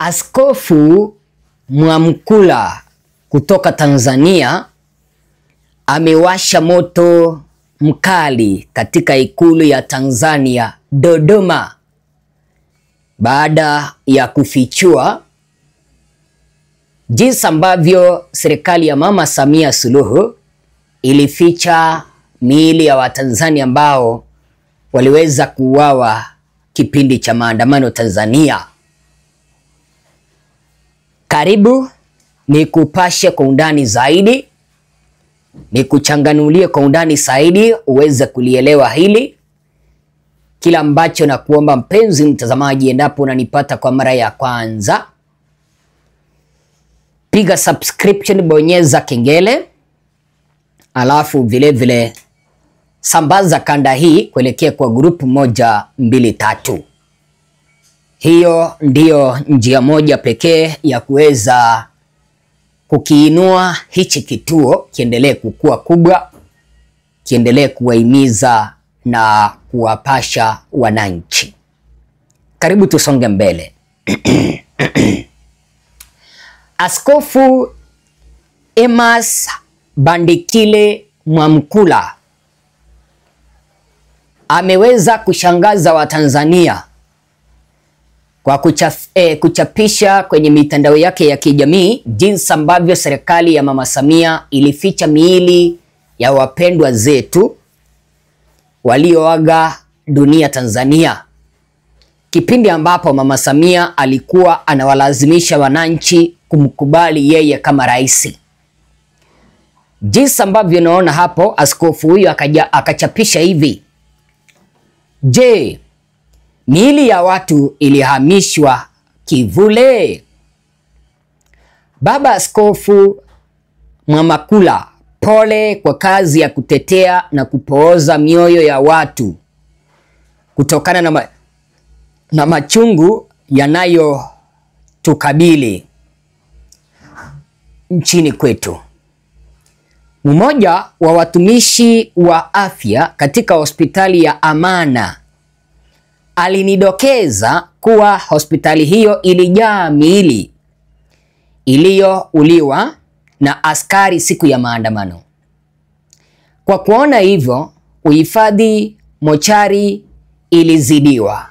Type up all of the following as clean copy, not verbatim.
Askofu Mwamkula kutoka Tanzania amewasha moto mkali katika ikulu ya Tanzania Dodoma baada ya kufichua jinsi ambavyo serikali ya Mama Samia Suluhu ilificha miili ya Watanzania ambao waliweza kuuawa kipindi cha maandamano Tanzania. Karibu ni kupashe kwa undani zaidi, ni kuchanganulie kwa undani zaidi uweze kulielewa hili. Kila ambacho na kuomba mpenzi mtazamaji, endapo unanipata kwa mara ya kwanza, piga subscription, bonyeza kengele, alafu vile vile sambaza kanda hii kuelekea kwa grupu 1, 2, 3. Hiyo ndiyo njia moja pekee ya kuweza kukiinua hichi kituo kiendelee kukua kubwa, kiendelee kuwahimiza na kuwapasha wananchi. Karibu tusonge mbele. Askofu Amos Bandikile Mwamkula ameweza kushangaza Watanzania kwa kuchapisha kwenye mitandao yake ya kijamii jinsi ambavyo serikali ya Mama Samia ilificha miili ya wapendwa zetu walioaga dunia Tanzania, kipindi ambapo Mama Samia alikuwa anawalazimisha wananchi kumkubali yeye kama rais. Jinsi ambavyo naona hapo, askofu huyu akachapisha hivi: je, miili ya watu ilihamishwa kivule? Baba Askofu Mwamkula, pole kwa kazi ya kutetea na kupooza mioyo ya watu kutokana na machungu yanayotukabili nchini kwetu. Mmoja wa watumishi wa afya katika hospitali ya Amana alinidokeza kuwa hospitali hiyo ilijaa miili iliyouliwa na askari siku ya maandamano. Kwa kuona hivyo, uhifadhi mochari ilizidiwa.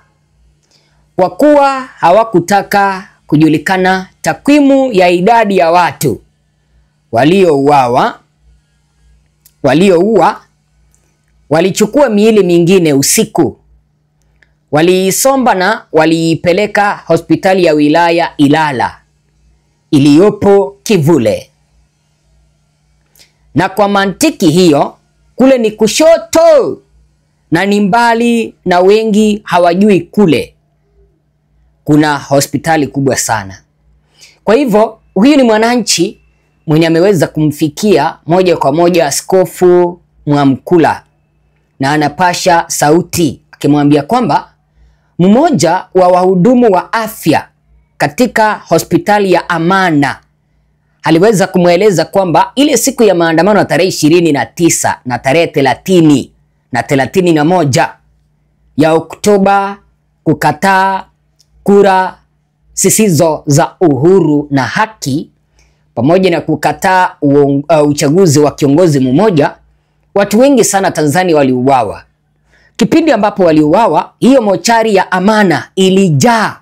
Kwa kuwa hawakutaka kujulikana takwimu ya idadi ya watu walioua, walichukua miili mingine usiku, waliisomba na waliipeleka hospitali ya wilaya Ilala iliyopo Kivule. Na kwa mantiki hiyo, kule ni kushoto na ni mbali, na wengi hawajui kule kuna hospitali kubwa sana. Kwa hivyo huyu ni mwananchi mwenye ameweza kumfikia moja kwa moja Askofu Mwamkula, na anapasha sauti akimwambia kwamba mmoja wa wahudumu wa afya katika hospitali ya Amana aliweza kumweleza kwamba ile siku ya maandamano ya tarehe 29 na tarehe 30 na 31 ya Oktoba, kukataa kura zisizo za uhuru na haki, pamoja na kukataa uchaguzi wa kiongozi mmoja, watu wengi sana Tanzania waliuawa. Kipindi ambapo waliuawa, hiyo mochari ya Amana ilijaa.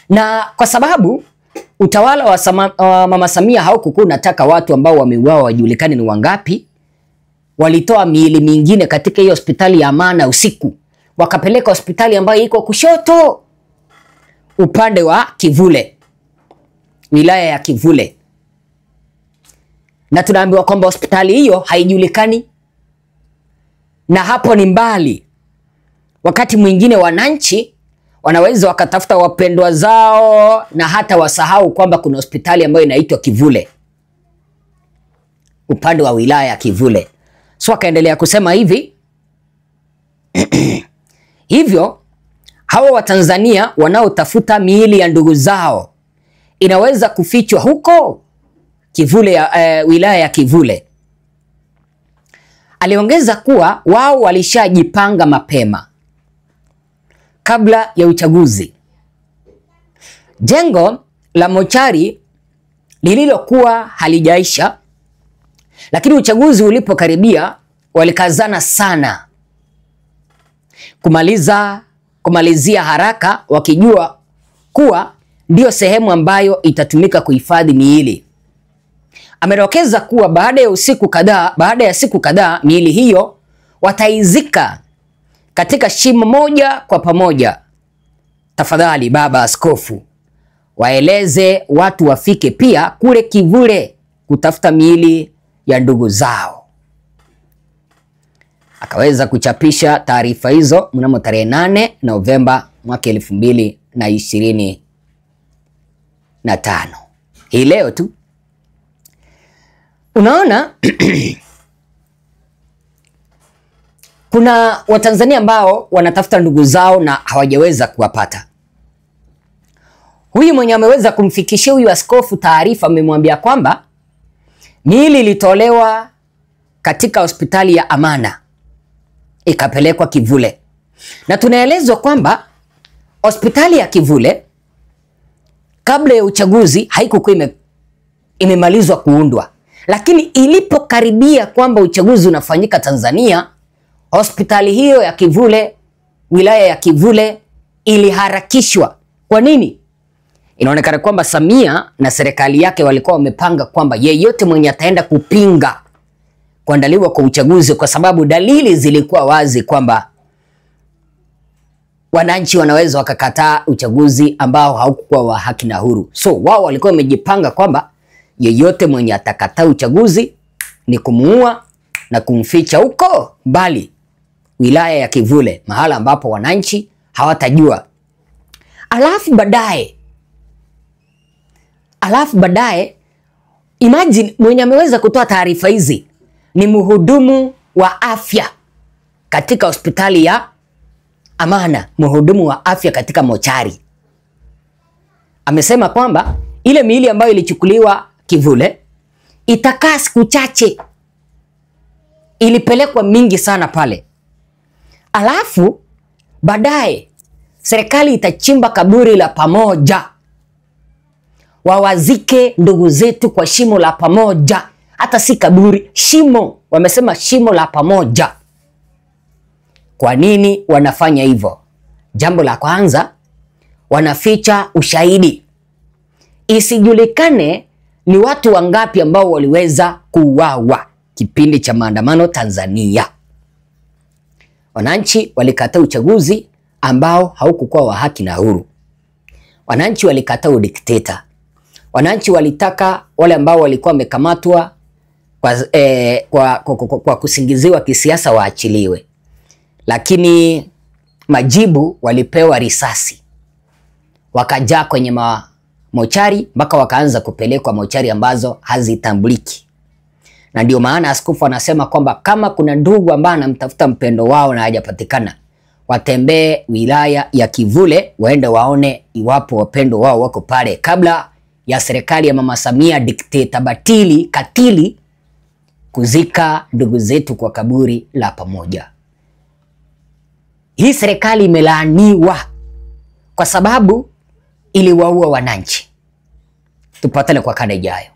Na kwa sababu utawala wa Mama Samia haukuwa unataka watu ambao wameuawa wajulikane ni wangapi, walitoa miili mingine katika hiyo hospitali ya Amana usiku, wakapeleka hospitali ambayo iko kushoto upande wa Kivule, wilaya ya Kivule. Na tunaambiwa kwamba hospitali hiyo haijulikani, na hapo ni mbali. Wakati mwingine wananchi wanaweza wakatafuta wapendwa zao na hata wasahau kwamba kuna hospitali ambayo inaitwa Kivule upande wa wilaya ya Kivule. So akaendelea kusema hivi hivyo hawa Watanzania wanaotafuta miili ya ndugu zao inaweza kufichwa huko Kivule, wilaya ya Kivule. Aliongeza kuwa wao walishajipanga mapema kabla ya uchaguzi Jengo la mochari lililokuwa halijaisha, lakini uchaguzi ulipokaribia walikazana sana kumalizia haraka, wakijua kuwa ndio sehemu ambayo itatumika kuhifadhi miili. Amedokeza kuwa baada ya siku kadhaa miili hiyo wataizika katika shimo moja kwa pamoja. Tafadhali Baba Askofu, waeleze watu wafike pia kule Kivule kutafuta miili ya ndugu zao. Akaweza kuchapisha taarifa hizo mnamo tarehe 8 Novemba mwaka 2025. Hii leo tu. Unaona kuna Watanzania ambao wanatafuta ndugu zao na hawajaweza kuwapata. Huyu mwenye ameweza kumfikishia huyu askofu taarifa amemwambia kwamba miili ilitolewa katika hospitali ya Amana ikapelekwa Kivule. Na tunaelezwa kwamba hospitali ya Kivule kabla ya uchaguzi haikuwa imemalizwa kuundwa, lakini ilipokaribia kwamba uchaguzi unafanyika Tanzania, hospitali hiyo ya Kivule, wilaya ya Kivule, iliharakishwa. Kwa nini? Inaonekana kwamba Samia na serikali yake walikuwa wamepanga kwamba yeyote mwenye ataenda kupinga kuandaliwa kwa uchaguzi, kwa sababu dalili zilikuwa wazi kwamba wananchi wanaweza wakakataa uchaguzi ambao haukuwa wa haki na huru. So wao walikuwa wamejipanga kwamba yeyote mwenye atakataa uchaguzi ni kumuua na kumficha huko mbali wilaya ya Kivule, mahala ambapo wananchi hawatajua. Alafu baadaye imagine mwenye ameweza kutoa taarifa hizi ni mhudumu wa afya katika hospitali ya Amana, mhudumu wa afya katika mochari. Amesema kwamba ile miili ambayo ilichukuliwa Kivule itakaa siku chache, ilipelekwa mingi sana pale. Alafu baadaye serikali itachimba kaburi la pamoja, wawazike ndugu zetu kwa shimo la pamoja. Hata si kaburi, shimo. Wamesema shimo la pamoja. Kwa nini wanafanya hivyo? Jambo la kwanza, wanaficha ushahidi, isijulikane ni watu wangapi ambao waliweza kuuawa kipindi cha maandamano Tanzania. Wananchi walikataa uchaguzi ambao haukuwa wa haki na huru. Wananchi walikataa udikteta. Wananchi walitaka wale ambao walikuwa wamekamatwa kwa kusingiziwa kisiasa waachiliwe. Lakini majibu walipewa risasi. Wakajaa kwenye mochari mpaka wakaanza kupelekwa mochari ambazo hazitambuliki. Na ndio maana askofu anasema kwamba kama kuna ndugu ambaye anamtafuta mpendo wao na hajapatikana, watembee wilaya ya Kivule waende waone iwapo wapendo wao wako pale, kabla ya serikali ya Mama Samia dikteta batili katili kuzika ndugu zetu kwa kaburi la pamoja. Hii serikali imelaaniwa kwa sababu iliwaua wananchi. Tupatane kwa kanda ijayo.